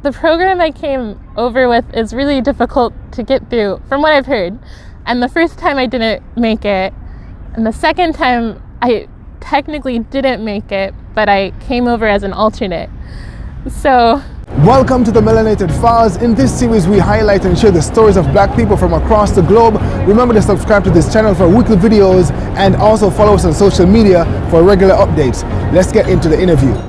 The program I came over with is really difficult to get through, from what I've heard. And the first time I didn't make it, and the second time I technically didn't make it, but I came over as an alternate. So, welcome to the Melanated Files. In this series, we highlight and share the stories of Black people from across the globe. Remember to subscribe to this channel for weekly videos and also follow us on social media for regular updates. Let's get into the interview.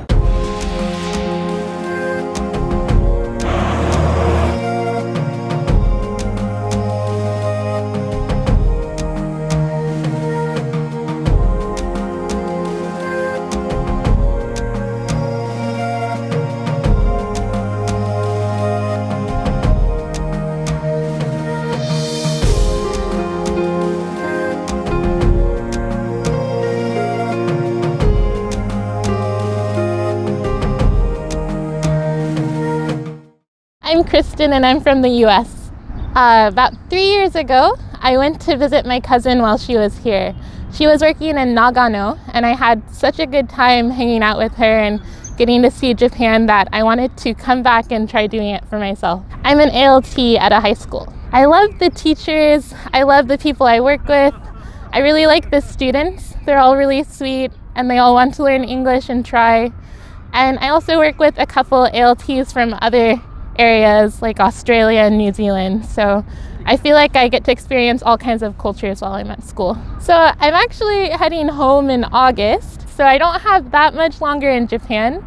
I'm Kristen and I'm from the US. About 3 years ago, I went to visit my cousin while she was here. She was working in Nagano, and I had such a good time hanging out with her and getting to see Japan that I wanted to come back and try doing it for myself. I'm an ALT at a high school. I love the teachers, I love the people I work with. I really like the students. They're all really sweet and they all want to learn English and try. And I also work with a couple ALTs from other areas like Australia and New Zealand, so I feel like I get to experience all kinds of cultures while I'm at school. So I'm actually heading home in August, so I don't have that much longer in Japan,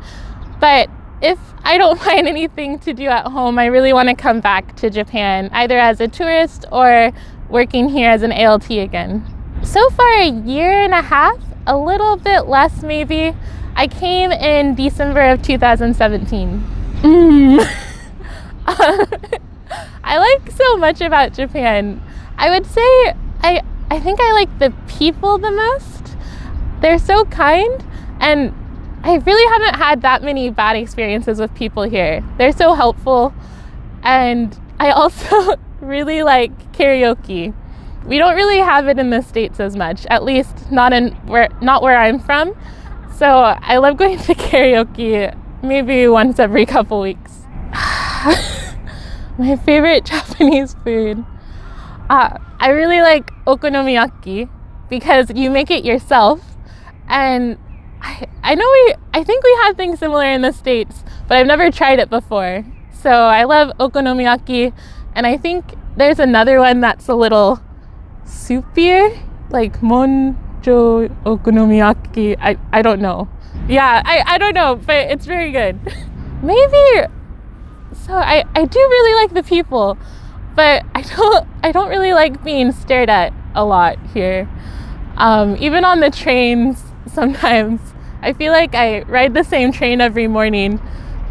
but if I don't find anything to do at home, I really want to come back to Japan, either as a tourist or working here as an ALT again. So far a year and a half, a little bit less maybe. I came in December of 2017. I like so much about Japan. I would say I think I like the people the most. They're so kind, and I really haven't had that many bad experiences with people here. They're so helpful, and I also really like karaoke. We don't really have it in the States as much, at least not where I'm from. So I love going to karaoke maybe once every couple weeks. My favorite Japanese food. I really like okonomiyaki because you make it yourself, and I think we have things similar in the States, but I've never tried it before. So I love okonomiyaki, and I think there's another one that's a little soupier, like monjo okonomiyaki. I don't know. Yeah, I don't know, but it's very good. Maybe. So I do really like the people, but I don't really like being stared at a lot here. Even on the trains, sometimes I feel like I ride the same train every morning,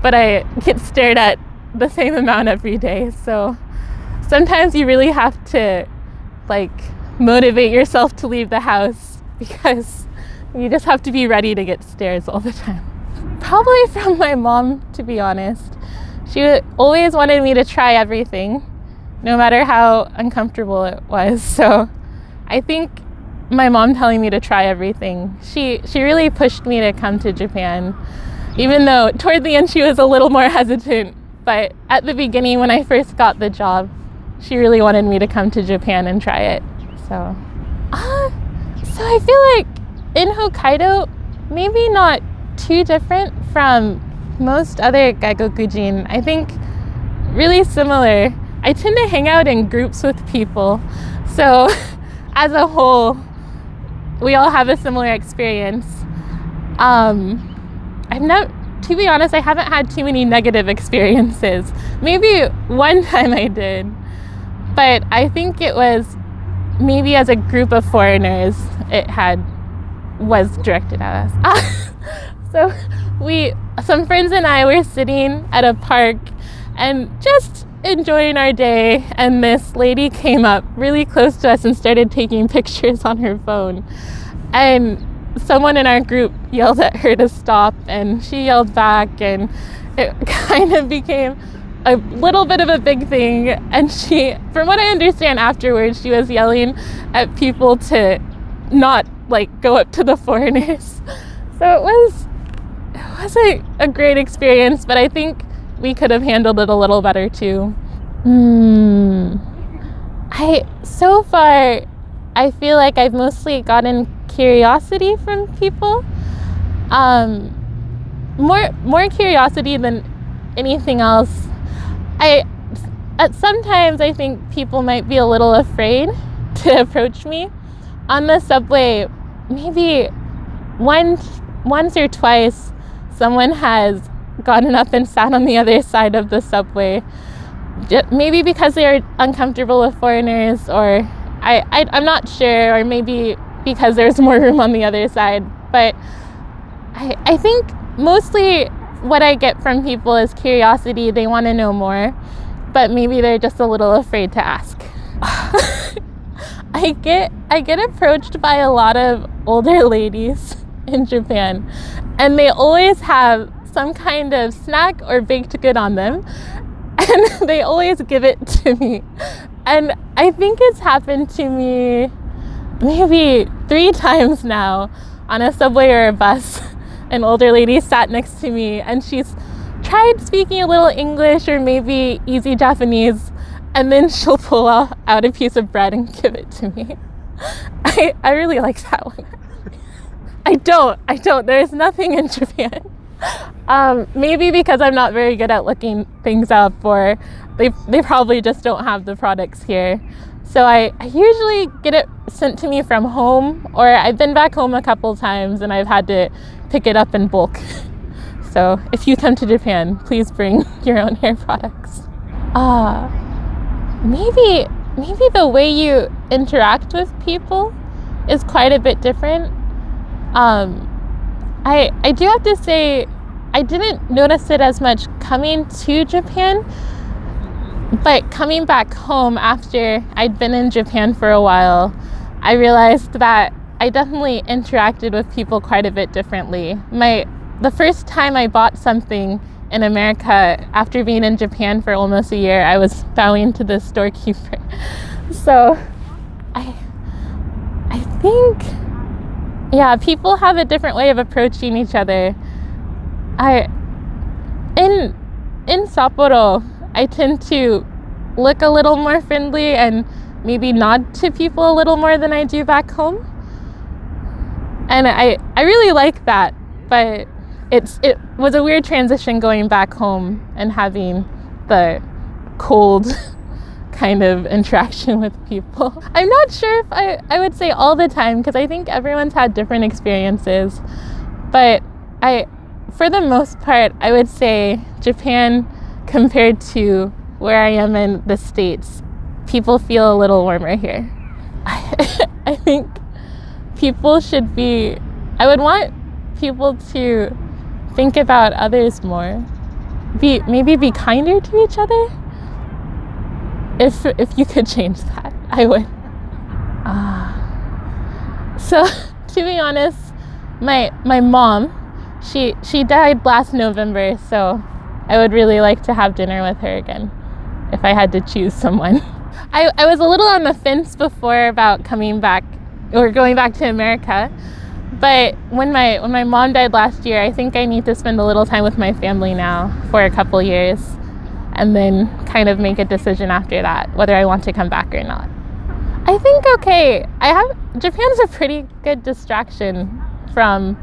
but I get stared at the same amount every day. So sometimes you really have to motivate yourself to leave the house because you just have to be ready to get stares all the time. Probably from my mom, to be honest. She always wanted me to try everything, no matter how uncomfortable it was. So I think my mom telling me to try everything, she really pushed me to come to Japan, even though toward the end she was a little more hesitant. But at the beginning, when I first got the job, she really wanted me to come to Japan and try it. So I feel like in Hokkaido, maybe not too different from most other gaikokujin. I think really similar. I tend to hang out in groups with people, so as a whole we all have a similar experience. To be honest, I haven't had too many negative experiences. Maybe one time I did, but I think it was maybe as a group of foreigners it was directed at us. So some friends and I were sitting at a park and just enjoying our day, and this lady came up really close to us and started taking pictures on her phone. And someone in our group yelled at her to stop, and she yelled back, and it kind of became a little bit of a big thing. And she, from what I understand afterwards, she was yelling at people to not go up to the foreigners. So it wasn't a great experience, but I think we could have handled it a little better too. So far, I feel like I've mostly gotten curiosity from people. More curiosity than anything else. Sometimes I think people might be a little afraid to approach me. On the subway, maybe once or twice, someone has gotten up and sat on the other side of the subway. Maybe because they are uncomfortable with foreigners, or I'm not sure, or maybe because there's more room on the other side. But I think mostly what I get from people is curiosity. They want to know more, but maybe they're just a little afraid to ask. I get approached by a lot of older ladies in Japan, and they always have some kind of snack or baked good on them, and they always give it to me. And I think it's happened to me maybe 3 times now on a subway or a bus. An older lady sat next to me, and she's tried speaking a little English or maybe easy Japanese, and then she'll pull out a piece of bread and give it to me. I really like that one. I don't. There's nothing in Japan. Maybe because I'm not very good at looking things up, or they probably just don't have the products here. So I usually get it sent to me from home, or I've been back home a couple times and I've had to pick it up in bulk. So if you come to Japan, please bring your own hair products. Maybe the way you interact with people is quite a bit different. I do have to say, I didn't notice it as much coming to Japan, but coming back home after I'd been in Japan for a while, I realized that I definitely interacted with people quite a bit differently. The first time I bought something in America after being in Japan for almost a year, I was bowing to the storekeeper. So I think, yeah, people have a different way of approaching each other. In Sapporo, I tend to look a little more friendly and maybe nod to people a little more than I do back home. And I really like that, but it was a weird transition going back home and having the cold kind of interaction with people. I'm not sure if I would say all the time, because I think everyone's had different experiences, but for the most part, I would say Japan compared to where I am in the States, people feel a little warmer here. I think I would want people to think about others more. Maybe be kinder to each other. If you could change that, I would. So to be honest, my mom, she died last November, so I would really like to have dinner with her again if I had to choose someone. I was a little on the fence before about coming back or going back to America, but when my mom died last year, I think I need to spend a little time with my family now for a couple years, and then kind of make a decision after that whether I want to come back or not. I think Japan's a pretty good distraction from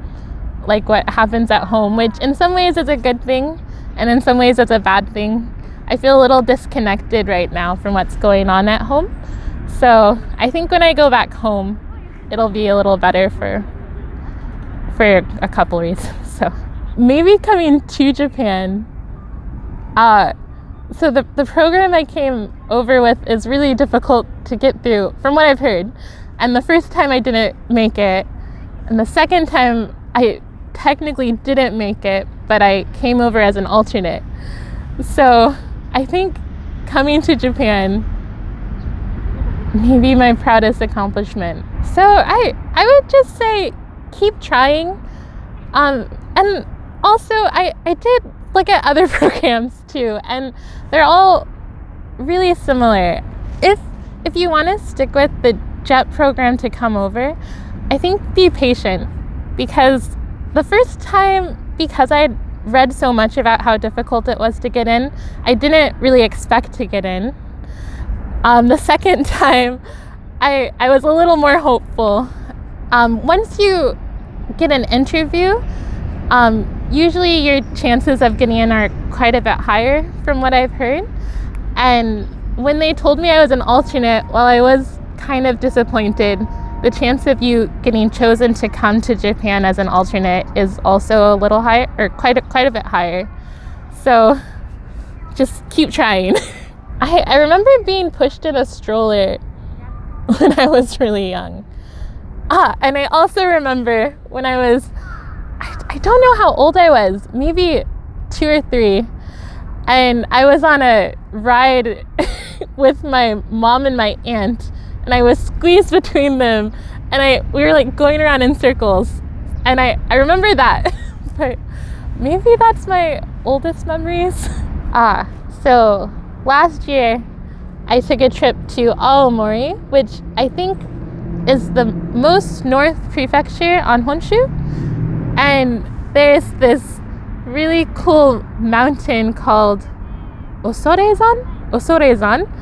like what happens at home, which in some ways is a good thing and in some ways it's a bad thing. I feel a little disconnected right now from what's going on at home. So I think when I go back home, it'll be a little better for a couple reasons. So maybe coming to Japan, so the program I came over with is really difficult to get through from what I've heard. And the first time I didn't make it, and the second time I technically didn't make it, but I came over as an alternate. So I think coming to Japan may be my proudest accomplishment. So I would just say keep trying. And also I did look at other programs too, and they're all really similar. If you want to stick with the JET program to come over, I think be patient, because the first time, because I'd read so much about how difficult it was to get in. I didn't really expect to get in. The second time, I was a little more hopeful. Once you get an interview, usually your chances of getting in are quite a bit higher from what I've heard. And when they told me I was an alternate, while I was kind of disappointed, the chance of you getting chosen to come to Japan as an alternate is also a little higher, or quite a bit higher. So just keep trying. I remember being pushed in a stroller when I was really young. And I also remember when I was, I don't know how old I was, maybe 2 or 3, and I was on a ride with my mom and my aunt, and I was squeezed between them, and we were like going around in circles, and I remember that. But maybe that's my oldest memories. So last year I took a trip to Aomori, which I think is the most north prefecture on Honshu, and there's this really cool mountain called Osorezan,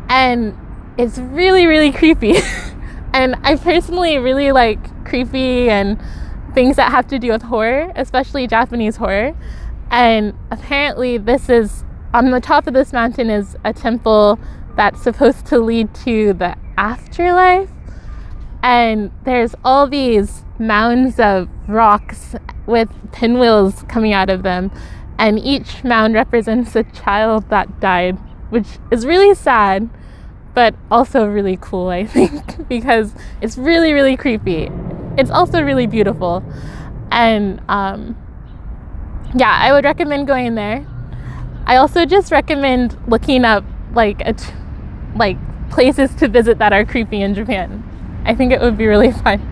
and it's really, really creepy. And I personally really like creepy and things that have to do with horror, especially Japanese horror. And apparently this is, on the top of this mountain is a temple that's supposed to lead to the afterlife. And there's all these mounds of rocks with pinwheels coming out of them. And each mound represents a child that died, which is really sad, but also really cool, I think, because it's really, really creepy. It's also really beautiful. And yeah, I would recommend going there. I also just recommend looking up like places to visit that are creepy in Japan. I think it would be really fun.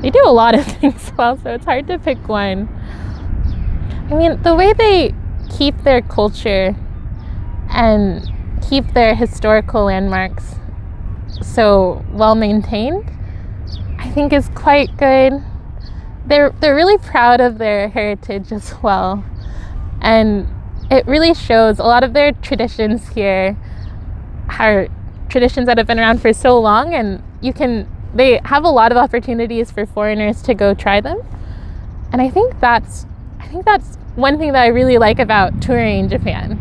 They do a lot of things well, so it's hard to pick one. I mean, the way they keep their culture and keep their historical landmarks so well maintained, I think is quite good. They're really proud of their heritage as well, and it really shows. A lot of their traditions here are traditions that have been around for so long, and they have a lot of opportunities for foreigners to go try them. And I think that's one thing that I really like about touring Japan.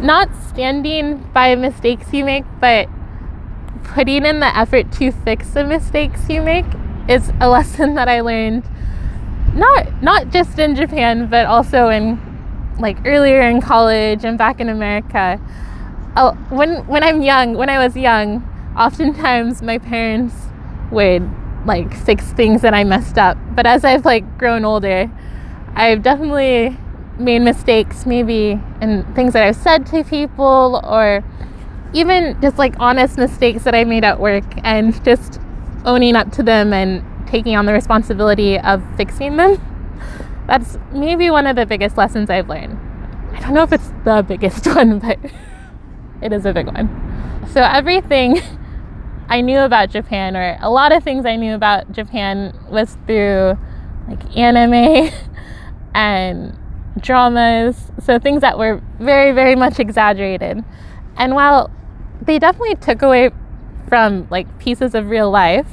Not standing by mistakes you make, but putting in the effort to fix the mistakes you make is a lesson that I learned not just in Japan, but also in like earlier in college and back in America. When I was young, oftentimes my parents would like fix things that I messed up. But as I've like grown older, I've definitely made mistakes, maybe in things that I've said to people, or even just like honest mistakes that I made at work, and just owning up to them and taking on the responsibility of fixing them. That's maybe one of the biggest lessons I've learned. I don't know if it's the biggest one, but it is a big one. So everything I knew about Japan, or a lot of things I knew about Japan, was through like anime and dramas, so things that were very, very much exaggerated. And while they definitely took away from like pieces of real life,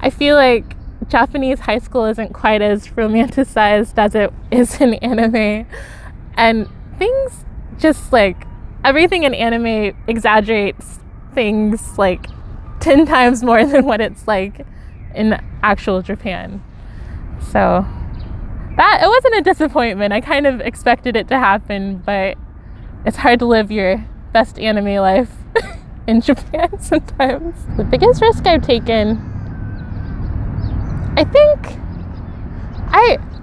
I feel like Japanese high school isn't quite as romanticized as it is in anime. And things just like, everything in anime exaggerates things like 10 times more than what it's like in actual Japan. So that, it wasn't a disappointment. I kind of expected it to happen, but it's hard to live your best anime life in Japan sometimes. The biggest risk I've taken, I think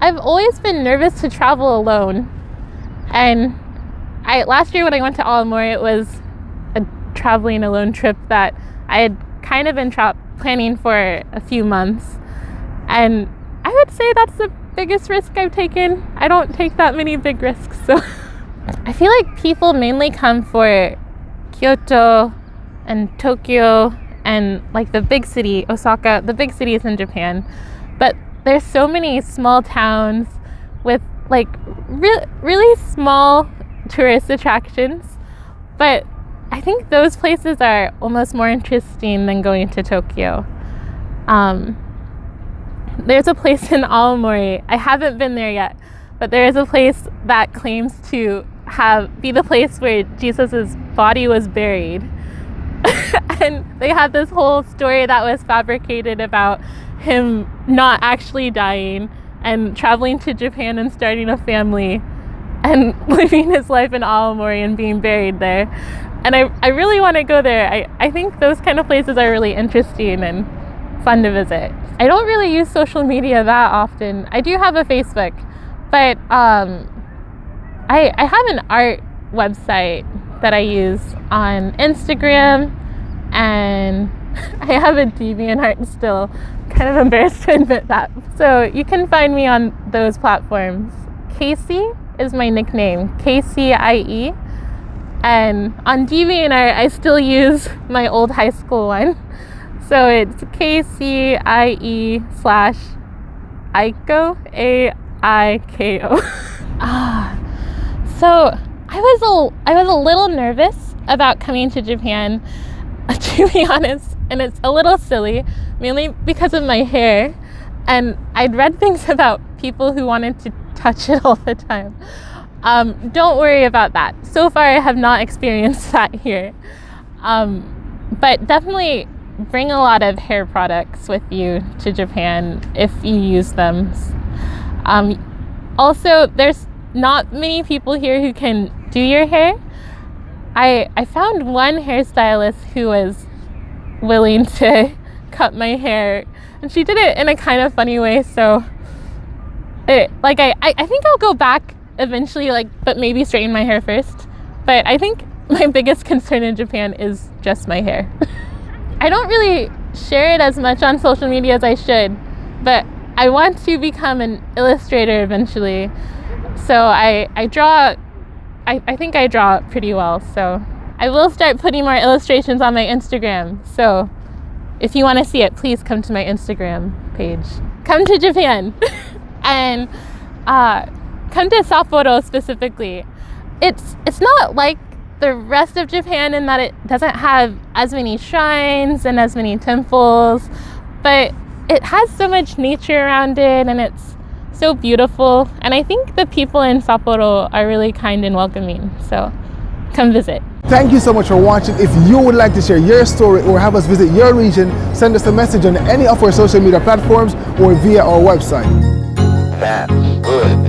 I've always been nervous to travel alone. And last year when I went to Aomori, it was a traveling alone trip that I had kind of been planning for a few months. And I would say that's the biggest risk I've taken. I don't take that many big risks, so I feel like people mainly come for Kyoto and Tokyo and like the big city, Osaka, the big cities in Japan. But there's so many small towns with like really small tourist attractions, but I think those places are almost more interesting than going to Tokyo. There's a place in Aomori, I haven't been there yet, but there is a place that claims to be the place where Jesus's body was buried. And they had this whole story that was fabricated about him not actually dying and traveling to Japan and starting a family and living his life in Aomori and being buried there. And I really want to go there. I think those kind of places are really interesting and fun to visit. I don't really use social media that often. I do have a Facebook, but I have an art website that I use on Instagram, and I have a DeviantArt still. Kind of embarrassed to admit that. So you can find me on those platforms. Casey is my nickname, KCIE. And on DeviantArt, I still use my old high school one. So it's KCIE/Aiko, AIKO. So I was a little nervous about coming to Japan, to be honest, and it's a little silly, mainly because of my hair. And I'd read things about people who wanted to touch it all the time. Don't worry about that. So far, I have not experienced that here. But definitely bring a lot of hair products with you to Japan if you use them. Also, there's not many people here who can do your hair. I found one hairstylist who was willing to cut my hair, and she did it in a kind of funny way. So, I think I'll go back eventually, but maybe straighten my hair first. But I think my biggest concern in Japan is just my hair. I don't really share it as much on social media as I should, but I want to become an illustrator eventually. So I think I draw pretty well. So I will start putting more illustrations on my Instagram. So if you want to see it, please come to my Instagram page. Come to Japan and come to Sapporo specifically. It's not like the rest of Japan in that it doesn't have as many shrines and as many temples, but it has so much nature around it, and it's so beautiful. And I think the people in Sapporo are really kind and welcoming, so come visit. Thank you so much for watching. If you would like to share your story or have us visit your region, send us a message on any of our social media platforms or via our website. That's good.